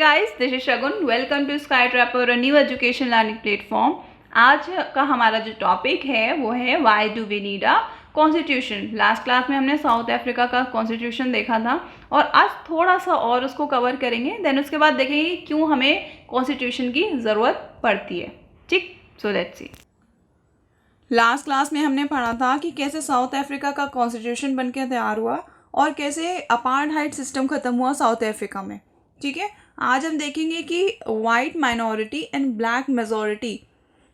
Guys, this is Shagun. Welcome to sky trapper, a new education learning platform. आज का हमारा जो टॉपिक है वो है why do we need a constitution. Last class में हमने साउथ अफ्रीका का कॉन्स्टिट्यूशन देखा था और आज थोड़ा सा और उसको कवर करेंगे। देन उसके बाद देखेंगे क्यों हमें कॉन्स्टिट्यूशन की ज़रूरत पड़ती है। ठीक, so let's see. Last class में हमने पढ़ा था कि कैसे साउथ अफ्रीका का कॉन्स्टिट्यूशन बनके तैयार हुआ और कैसे अपार्टहाइड सिस्टम ख़त्म हुआ साउथ अफ्रीका में। ठीक है, आज हम देखेंगे कि white minority and black majority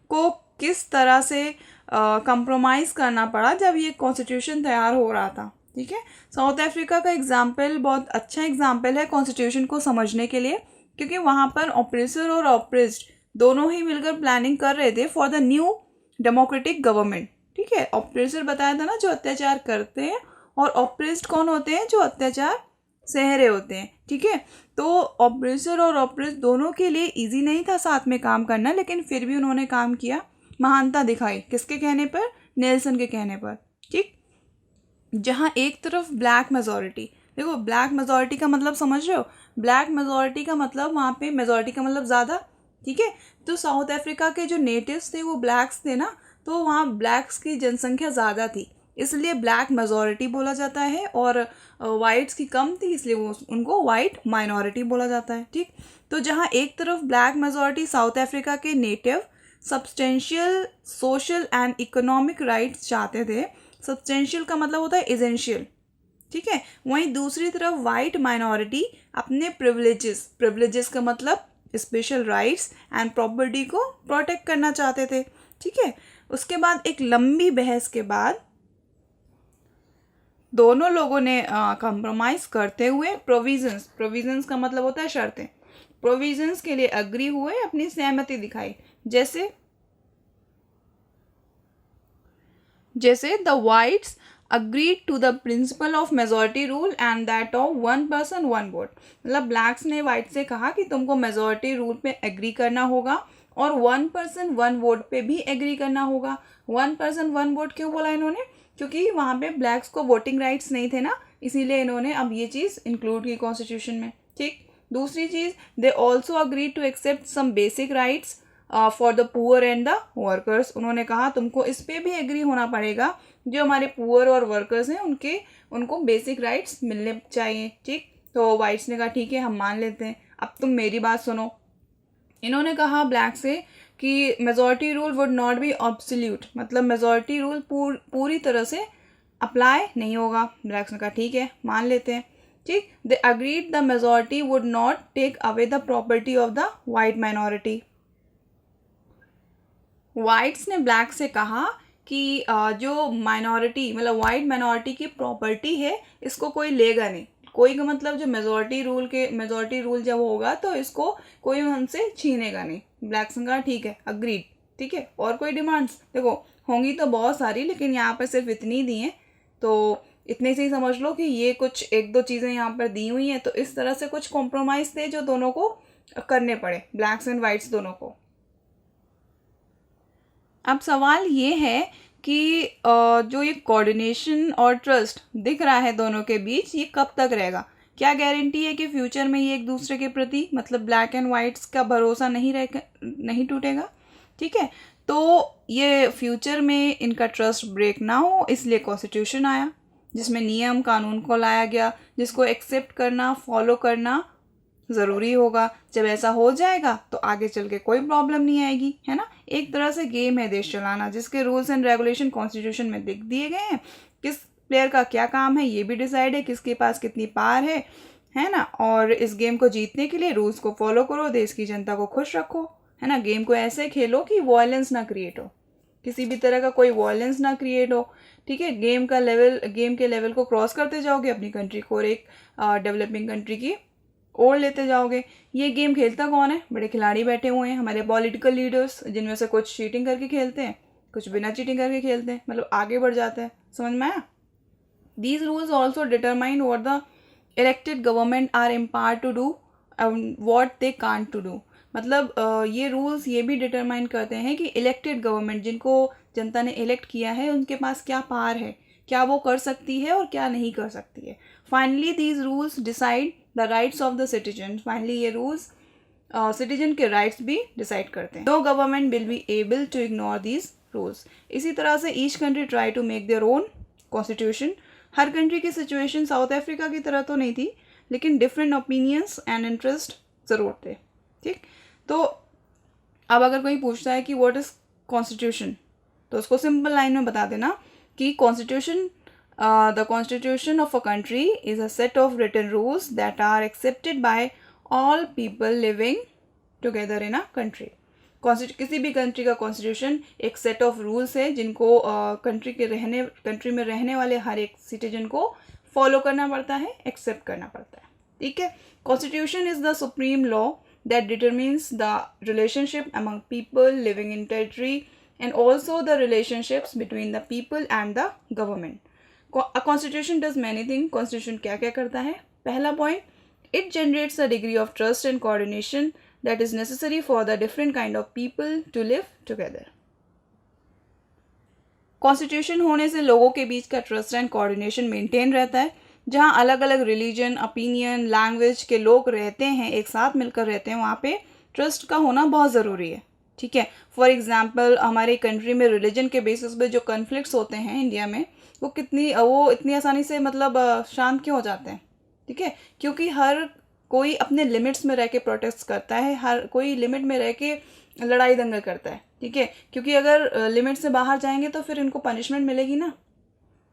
को किस तरह से कंप्रोमाइज़ करना पड़ा जब ये कॉन्स्टिट्यूशन तैयार हो रहा था। ठीक है, साउथ अफ्रीका का एग्जाम्पल बहुत अच्छा एग्जाम्पल है कॉन्स्टिट्यूशन को समझने के लिए, क्योंकि वहाँ पर ऑप्रेसर और ऑप्रेस्ड दोनों ही मिलकर प्लानिंग कर रहे थे for the new democratic government. ठीक है, ऑप्रेसर बताया था ना, जो अत्याचार करते हैं, और ऑप्रेस्ड कौन होते हैं? जो अत्याचार सह रहे होते हैं। ठीक है, तो ऑप्रेसर और ऑप्रेस्ड दोनों के लिए इजी नहीं था साथ में काम करना, लेकिन फिर भी उन्होंने काम किया, महानता दिखाई। किसके कहने पर? नेल्सन के कहने पर। ठीक, जहाँ एक तरफ ब्लैक मेजॉरिटी, देखो ब्लैक मेजॉरिटी का मतलब समझ रहे हो? ब्लैक मेजॉरिटी का मतलब वहाँ पे मेजॉरिटी का मतलब ज़्यादा। ठीक है, तो साउथ अफ्रीका के जो नेटिव्स थे वो ब्लैक्स थे ना, तो वहाँ ब्लैक्स की जनसंख्या ज़्यादा थी, इसलिए ब्लैक मेजॉरिटी बोला जाता है, और वाइट्स की कम थी इसलिए वो उनको वाइट माइनॉरिटी बोला जाता है। ठीक, तो जहाँ एक तरफ ब्लैक मेजॉरिटी साउथ अफ्रीका के native substantial social and economic rights चाहते थे। सब्सटेंशियल का मतलब होता है एसेंशियल। ठीक है, वहीं दूसरी तरफ वाइट माइनॉरिटी अपने प्रिविलेजेस का मतलब स्पेशल राइट्स एंड प्रॉपर्टी को प्रोटेक्ट करना चाहते थे। ठीक है, उसके बाद एक लंबी बहस के बाद दोनों लोगों ने कंप्रोमाइज़ करते हुए प्रोविजंस का मतलब होता है शर्तें, प्रोविजंस के लिए अग्री हुए, अपनी सहमति दिखाई। जैसे the whites agreed to the principle of majority rule and that of one person one vote. मतलब ब्लैक्स ने वाइट से कहा कि तुमको मेजॉरिटी रूल पे एग्री करना होगा और वन पर्सन वन वोट पे भी एग्री करना होगा। वन पर्सन वन वोट क्यों बोला इन्होंने? क्योंकि वहाँ पे ब्लैक्स को वोटिंग राइट्स नहीं थे ना, इसीलिए इन्होंने अब ये चीज़ इंक्लूड की कॉन्स्टिट्यूशन में। ठीक, दूसरी चीज़, they also agree to accept some basic rights for the poor and the workers. उन्होंने कहा तुमको इस पे भी एग्री होना पड़ेगा, जो हमारे पुअर और वर्कर्स हैं उनको बेसिक राइट्स मिलने चाहिए। ठीक, तो वाइट्स ने कहा ठीक है, हम मान लेते हैं, अब तुम मेरी बात सुनो। इन्होंने कहा ब्लैक से कि majority rule would not be absolute, मतलब मेजॉरिटी रूल पूरी तरह से अप्लाई नहीं होगा। ब्लैक्स ने कहा ठीक है, मान लेते हैं। ठीक, they agreed the majority would not take away the property of the white minority. Whites ने ब्लैक से कहा कि जो माइनॉरिटी मतलब वाइट माइनॉरिटी की प्रॉपर्टी है, इसको कोई लेगा नहीं। कोई का मतलब जो मेजॉरिटी रूल जब होगा तो इसको कोई हमसे छीनेगा नहीं। ब्लैक्स ने कहा ठीक है, अग्रीड। ठीक है, और कोई डिमांड्स देखो होंगी तो बहुत सारी, लेकिन यहाँ पर सिर्फ इतनी दी हैं, तो इतने से ही समझ लो कि ये कुछ एक दो चीज़ें यहाँ पर दी हुई हैं। तो इस तरह से कुछ कॉम्प्रोमाइज़ थे जो दोनों को करने पड़े, ब्लैक्स एंड वाइट्स दोनों को। अब सवाल ये है कि जो ये कोऑर्डिनेशन और ट्रस्ट दिख रहा है दोनों के बीच, ये कब तक रहेगा? क्या गारंटी है कि फ्यूचर में ये एक दूसरे के प्रति मतलब ब्लैक एंड वाइट्स का भरोसा नहीं टूटेगा? ठीक है, तो ये फ्यूचर में इनका ट्रस्ट ब्रेक ना हो, इसलिए कॉन्स्टिट्यूशन आया, जिसमें नियम कानून को लाया गया, जिसको एक्सेप्ट करना, फॉलो करना ज़रूरी होगा। जब ऐसा हो जाएगा तो आगे चल के कोई प्रॉब्लम नहीं आएगी, है ना। एक तरह से गेम है देश चलाना, जिसके रूल्स एंड रेगुलेशन कॉन्स्टिट्यूशन में लिख दिए गए हैं। किस प्लेयर का क्या काम है ये भी डिसाइड है, किसके पास कितनी पावर है ना। और इस गेम को जीतने के लिए रूल्स को फॉलो करो, देश की जनता को खुश रखो, है ना। गेम को ऐसे खेलो कि वॉयलेंस ना क्रिएट हो, किसी भी तरह का कोई वॉयलेंस ना क्रिएट हो। ठीक है, गेम के लेवल को क्रॉस करते जाओगे, अपनी कंट्री को और एक डेवलपिंग कंट्री की ओर लेते जाओगे। ये गेम खेलता कौन है? बड़े खिलाड़ी बैठे हुए हैं, हमारे पॉलिटिकल लीडर्स, जिनमें से कुछ चीटिंग करके खेलते हैं, कुछ बिना चीटिंग करके खेलते हैं, मतलब आगे बढ़ जाते हैं। समझ में आया? These rules also determine what the elected government are empowered to do and what they can't to do. मतलब ये रूल्स ये भी डिटरमाइन करते हैं कि इलेक्टेड गवर्नमेंट, जिनको जनता ने इलेक्ट किया है, उनके पास क्या पावर है, क्या वो कर सकती है और क्या नहीं कर सकती है। Finally these rules decide the rights of the citizen. Finally ये रूल्स सिटीजन के राइट्स भी डिसाइड करते हैं. No government will be able to ignore these rules. इसी तरह से each country try to make their own constitution. हर country की सिचुएशन साउथ अफ्रीका की तरह तो नहीं थी, लेकिन डिफरेंट ओपिनियंस एंड इंटरेस्ट ज़रूर थे. ठीक, तो अब अगर कोई पूछता है कि व्हाट इज़ कॉन्स्टिट्यूशन, तो उसको सिंपल लाइन में बता देना कि constitution the constitution of a country is a set of written rules that are accepted by all people living together in a country. किसी भी कंट्री का कॉन्स्टिट्यूशन एक सेट ऑफ रूल्स है जिनको कंट्री में रहने वाले हर एक सिटीजन को फॉलो करना पड़ता है, एक्सेप्ट करना पड़ता है. ठीक है. Constitution is the supreme law that determines the relationship among people living in territory and also the relationships between the people and the government. A constitution does many things. Constitution क्या क्या करता है? पहला point, it generates a degree of trust and coordination that is necessary for the different kind of people to live together. Constitution होने से लोगों के बीच का ट्रस्ट एंड कोऑर्डिनेशन मेंटेन रहता है. जहाँ अलग अलग रिलीजन, ओपिनियन, लैंग्वेज के लोग रहते हैं, एक साथ मिलकर रहते हैं, वहाँ पे ट्रस्ट का होना बहुत ज़रूरी है. ठीक है. फॉर एग्जांपल हमारे कंट्री में रिलीजन के बेसिस पे जो कन्फ्लिक्ट्स होते हैं इंडिया में, वो इतनी आसानी से मतलब शांत क्यों हो जाते हैं? ठीक है. क्योंकि हर कोई अपने लिमिट्स में रह के प्रोटेस्ट करता है, हर कोई लिमिट में रह के लड़ाई दंगल करता है. ठीक है. क्योंकि अगर लिमिट से बाहर जाएंगे तो फिर इनको पनिशमेंट मिलेगी ना.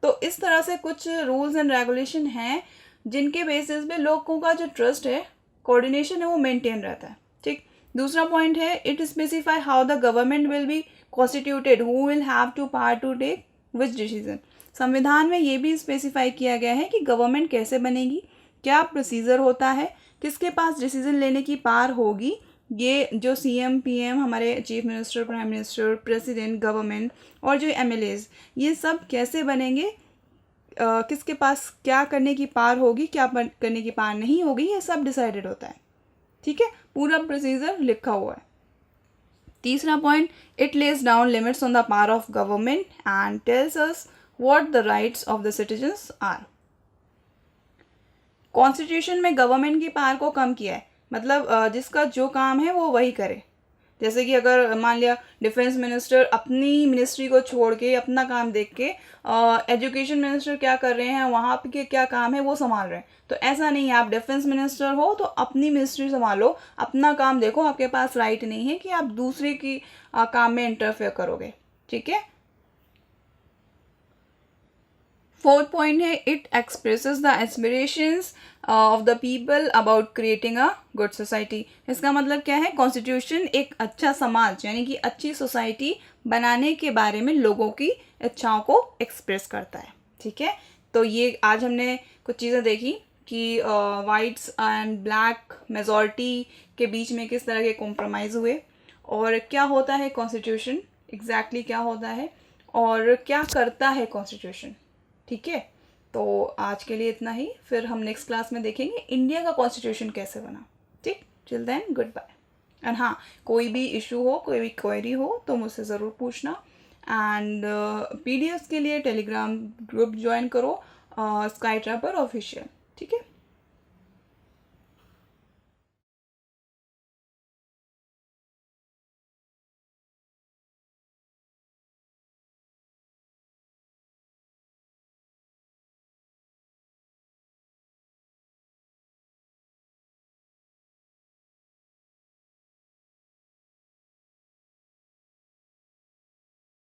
तो इस तरह से कुछ रूल्स एंड रेगुलेशन हैं जिनके बेसिस पे लोगों का जो ट्रस्ट है, कोऑर्डिनेशन है, वो मेंटेन रहता है. ठीक. दूसरा पॉइंट है, it specify how the government will be constituted, who will have to power to take which decision. संविधान में ये भी स्पेसिफाई किया गया है कि गवर्नमेंट कैसे बनेगी, क्या प्रोसीजर होता है, किसके पास डिसीजन लेने की पावर होगी. ये जो CM, PM, हमारे chief minister, prime minister, president, government और जो MLAs, ये सब कैसे बनेंगे, किसके पास क्या करने की पावर होगी, क्या करने की पावर नहीं होगी, ये सब डिसाइडेड होता है. ठीक है. पूरा प्रोसीजर लिखा हुआ है. तीसरा point, it lays down limits on the power of government and tells us what the rights of the citizens are. Constitution में गवर्नमेंट की पावर को कम किया है, मतलब जिसका जो काम है वो वही करे. जैसे कि अगर मान लिया डिफेंस मिनिस्टर अपनी मिनिस्ट्री को छोड़ के अपना काम देख के एजुकेशन मिनिस्टर क्या कर रहे हैं, वहाँ पे क्या काम है वो संभाल रहे हैं, तो ऐसा नहीं है. आप डिफेंस मिनिस्टर हो तो अपनी मिनिस्ट्री संभालो, अपना काम देखो. आपके पास राइट नहीं है कि आप दूसरे की काम में इंटरफेयर करोगे. ठीक है. फोर्थ पॉइंट है, it expresses the aspirations of the people about creating a good society. इसका मतलब क्या है? कॉन्स्टिट्यूशन एक अच्छा समाज यानी कि अच्छी सोसाइटी बनाने के बारे में लोगों की इच्छाओं को एक्सप्रेस करता है. ठीक है. तो ये आज हमने कुछ चीज़ें देखी कि वाइट्स एंड ब्लैक मेजॉरिटी के बीच में किस तरह के कॉम्प्रोमाइज़ हुए, और क्या होता है कॉन्स्टिट्यूशन, एग्जैक्टली क्या होता है, और क्या करता है कॉन्स्टिट्यूशन. ठीक है. तो आज के लिए इतना ही. फिर हम नेक्स्ट क्लास में देखेंगे इंडिया का कॉन्स्टिट्यूशन कैसे बना. ठीक. Till then goodbye. And हाँ, कोई भी इशू हो, कोई भी क्वेरी हो तो मुझसे ज़रूर पूछना. एंड PDFs के लिए टेलीग्राम ग्रुप ज्वाइन करो, स्काई ट्रैपर ऑफिशियल. ठीक है.